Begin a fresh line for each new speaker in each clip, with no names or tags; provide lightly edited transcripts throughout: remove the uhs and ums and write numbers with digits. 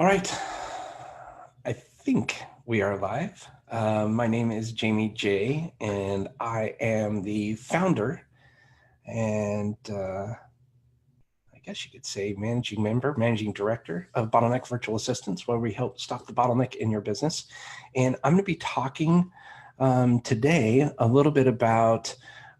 All right, I think we are live. My name is Jamie J, and I am the founder and I guess you could say managing director of Bottleneck Virtual Assistants, where we help stop the bottleneck in your business. And I'm going to be talking today a little bit about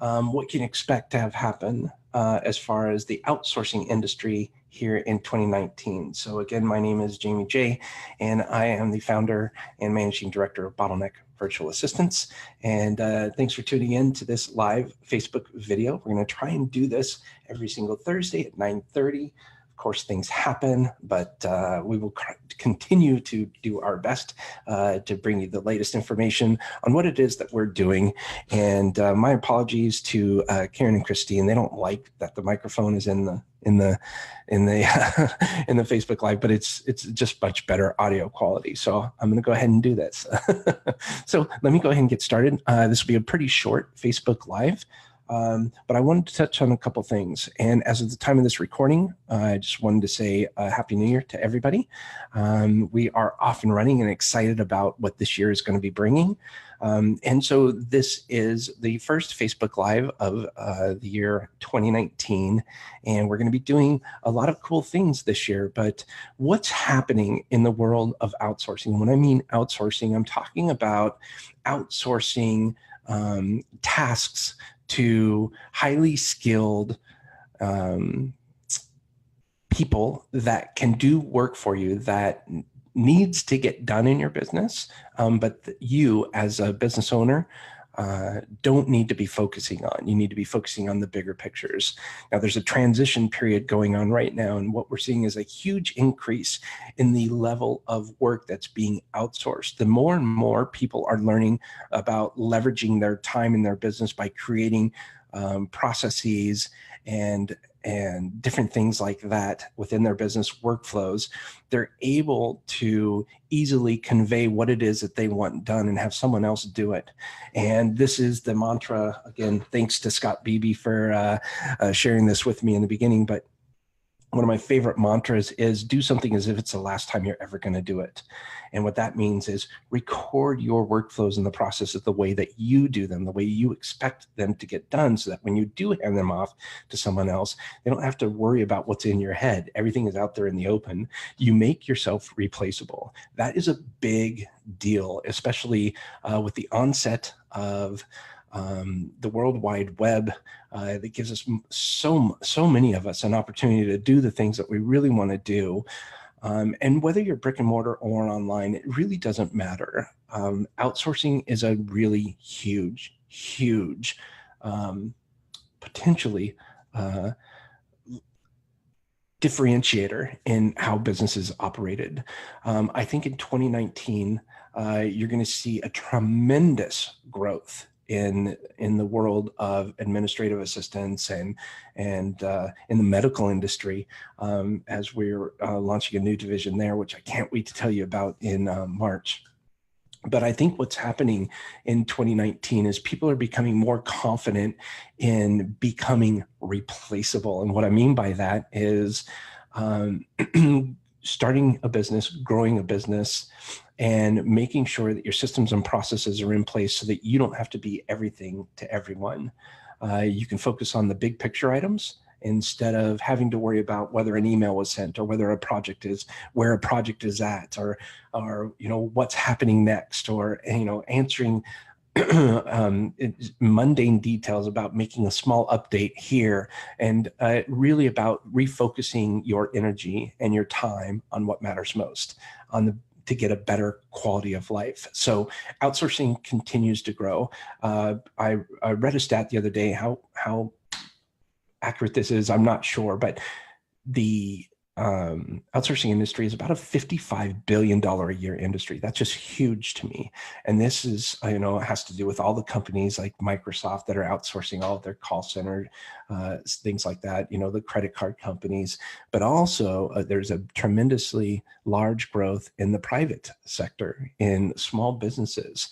what you can expect to have happen as far as the outsourcing industry here in 2019. So again, my name is Jamie J, and I am the founder and managing director of Bottleneck Virtual Assistants. And thanks for tuning in to this live Facebook video. We're going to try and do this every single Thursday at 9:30. Of course, things happen, but we will continue to do our best to bring you the latest information on what it is that we're doing. And my apologies to Karen and Christine. They don't like that the microphone is in the Facebook Live, but it's just much better audio quality. So I'm going to go ahead and do this. So let me go ahead and get started. This will be a pretty short Facebook Live. But I wanted to touch on a couple things. And as of the time of this recording, I just wanted to say Happy New Year to everybody. We are off and running and excited about what this year is going to be bringing. And so this is the first Facebook Live of the year 2019. And we're going to be doing a lot of cool things this year. But what's happening in the world of outsourcing? When I mean outsourcing, I'm talking about outsourcing tasks to highly skilled people that can do work for you that needs to get done in your business, but you as a business owner don't need to be focusing on. You need to be focusing on the bigger pictures. Now, there's a transition period going on right now, and what we're seeing is a huge increase in the level of work that's being outsourced. The more and more people are learning about leveraging their time in their business by creating processes and different things like that within their business workflows, they're able to easily convey what it is that they want done and have someone else do it. And this is the mantra, again, thanks to Scott Beebe for sharing this with me in the beginning, but one of my favorite mantras is do something as if it's the last time you're ever going to do it. And what that means is record your workflows and the processes the way that you do them, the way you expect them to get done, so that when you do hand them off to someone else, they don't have to worry about what's in your head. Everything is out there in the open. You make yourself replaceable. That is a big deal, especially with the onset of the World Wide Web that gives us so many of us an opportunity to do the things that we really want to do. And whether you're brick and mortar or online, it really doesn't matter. Outsourcing is a really huge potentially differentiator in how businesses operated. I think in 2019, you're going to see a tremendous growth in the world of administrative assistants and in the medical industry, as we're launching a new division there, which I can't wait to tell you about in March. But I think what's happening in 2019 is people are becoming more confident in becoming replaceable. And what I mean by that is starting a business, growing a business, and making sure that your systems and processes are in place so that you don't have to be everything to everyone. You can focus on the big picture items instead of having to worry about whether an email was sent or whether a project is, where a project is at, or what's happening next, or answering mundane details about making a small update here, and really about refocusing your energy and your time on what matters most, to get a better quality of life. So outsourcing continues to grow. I read a stat the other day, how accurate this is, I'm not sure, but the outsourcing industry is about a $55 billion a year industry. That's just huge to me. And this is, it has to do with all the companies like Microsoft that are outsourcing all of their call center, things like that, the credit card companies, but also there's a tremendously large growth in the private sector, in small businesses.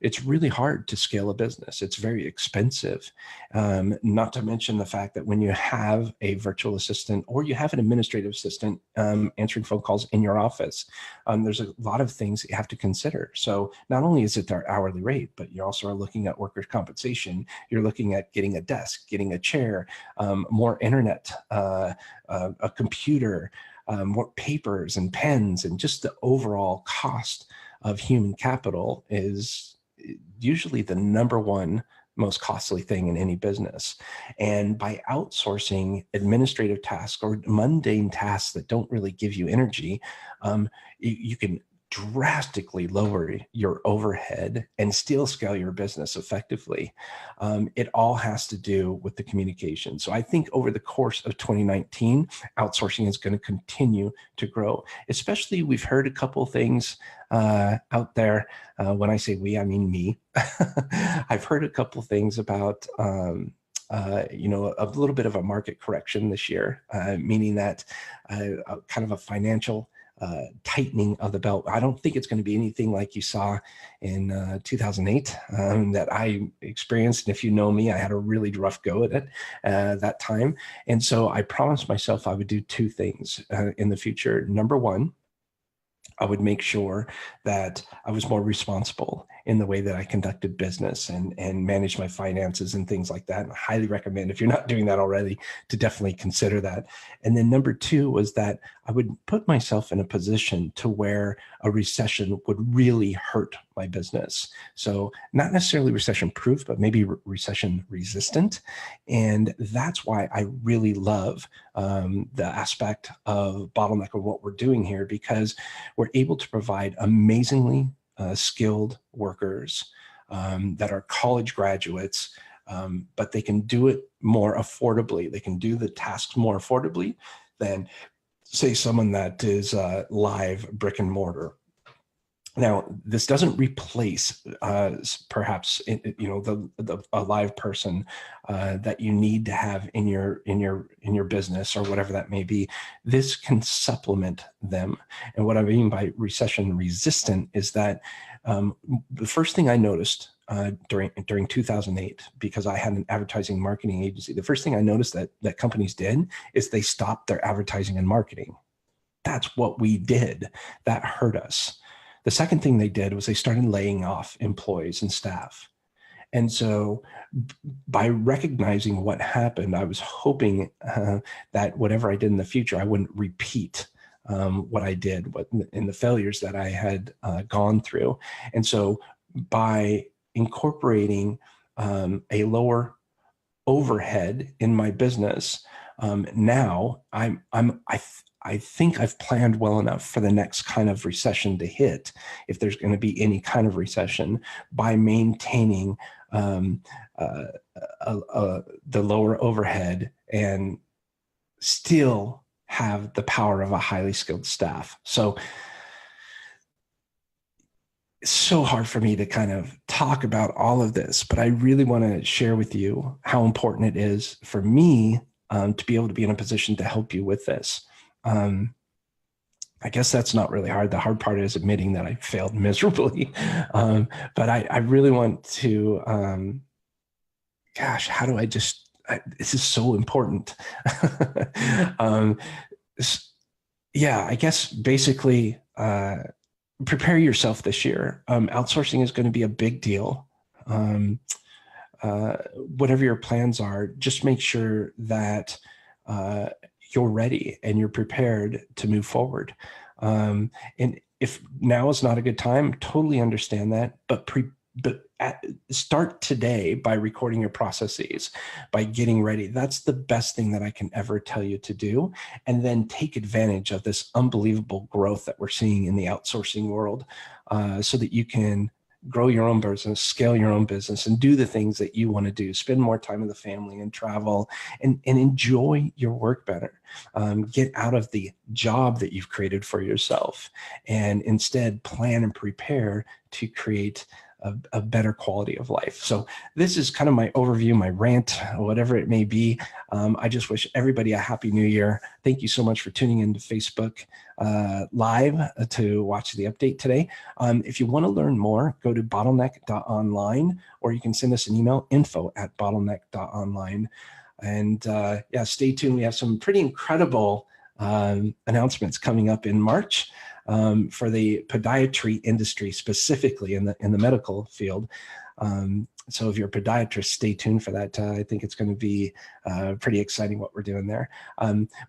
It's really hard to scale a business. It's very expensive. Not to mention the fact that when you have a virtual assistant or you have an administrative administrative assistant answering phone calls in your office. There's a lot of things that you have to consider. So not only is it their hourly rate, but you also are looking at workers' compensation. You're looking at getting a desk, getting a chair, more internet, a computer, more papers and pens, and just the overall cost of human capital is usually the number one most costly thing in any business. And by outsourcing administrative tasks or mundane tasks that don't really give you energy, you can drastically lower your overhead and still scale your business effectively. It all has to do with the communication. So I think over the course of 2019, outsourcing is going to continue to grow. Especially, we've heard a couple things out there. When I say we, I mean me. I've heard a couple things about a little bit of a market correction this year, meaning that kind of a financial tightening of the belt. I don't think it's going to be anything like you saw in 2008 that I experienced. And if you know me, I had a really rough go at it that time. And so I promised myself I would do two things in the future. Number one, I would make sure that I was more responsible in the way that I conducted business and managed my finances and things like that. And I highly recommend, if you're not doing that already, to definitely consider that. And then number two was that I would put myself in a position to where a recession would really hurt my business. So not necessarily recession proof, but maybe recession resistant. And that's why I really love the aspect of Bottleneck of what we're doing here, because we're able to provide amazingly skilled workers that are college graduates, but they can do it more affordably. They can do the tasks more affordably than, say, someone that is live brick and mortar. Now, this doesn't replace perhaps a live person that you need to have in your business or whatever that may be. This can supplement them. And what I mean by recession resistant is that the first thing I noticed during 2008, because I had an advertising marketing agency, the first thing I noticed that companies did is they stopped their advertising and marketing. That's what we did. That hurt us. The second thing they did was they started laying off employees and staff. And so by recognizing what happened, I was hoping that whatever I did in the future, I wouldn't repeat what I did in the failures that I had gone through. And so by incorporating a lower overhead in my business, now I think I've planned well enough for the next kind of recession to hit, if there's going to be any kind of recession, by maintaining the lower overhead and still have the power of a highly skilled staff. So it's so hard for me to kind of talk about all of this, but I really want to share with you how important it is for me to be able to be in a position to help you with this. I guess that's not really hard. The hard part is admitting that I failed miserably. But I really want to, how do I just, this is so important. I guess basically prepare yourself this year. Outsourcing is going to be a big deal. Whatever your plans are, just make sure that you're ready and you're prepared to move forward. And if now is not a good time, totally understand that, but start today by recording your processes, by getting ready. That's the best thing that I can ever tell you to do. And then take advantage of this unbelievable growth that we're seeing in the outsourcing world, so that you can grow your own business, scale your own business, and do the things that you want to do. Spend more time with the family and travel and enjoy your work better. Get out of the job that you've created for yourself and instead plan and prepare to create a better quality of life. So this is kind of my overview, my rant, whatever it may be. I just wish everybody a happy new year. Thank you so much for tuning into Facebook Live to watch the update today. If you want to learn more, go to bottleneck.online, or you can send us an email, info@bottleneck.online. And stay tuned. We have some pretty incredible announcements coming up in March for the podiatry industry, specifically in the medical field. So if you're a podiatrist, stay tuned for that. I think it's going to be pretty exciting what we're doing there.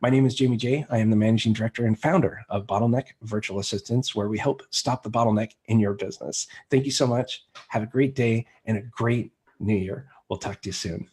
My name is Jamie J. I am the managing director and founder of Bottleneck Virtual Assistants, where we help stop the bottleneck in your business. Thank you so much. Have a great day and a great new year. We'll talk to you soon.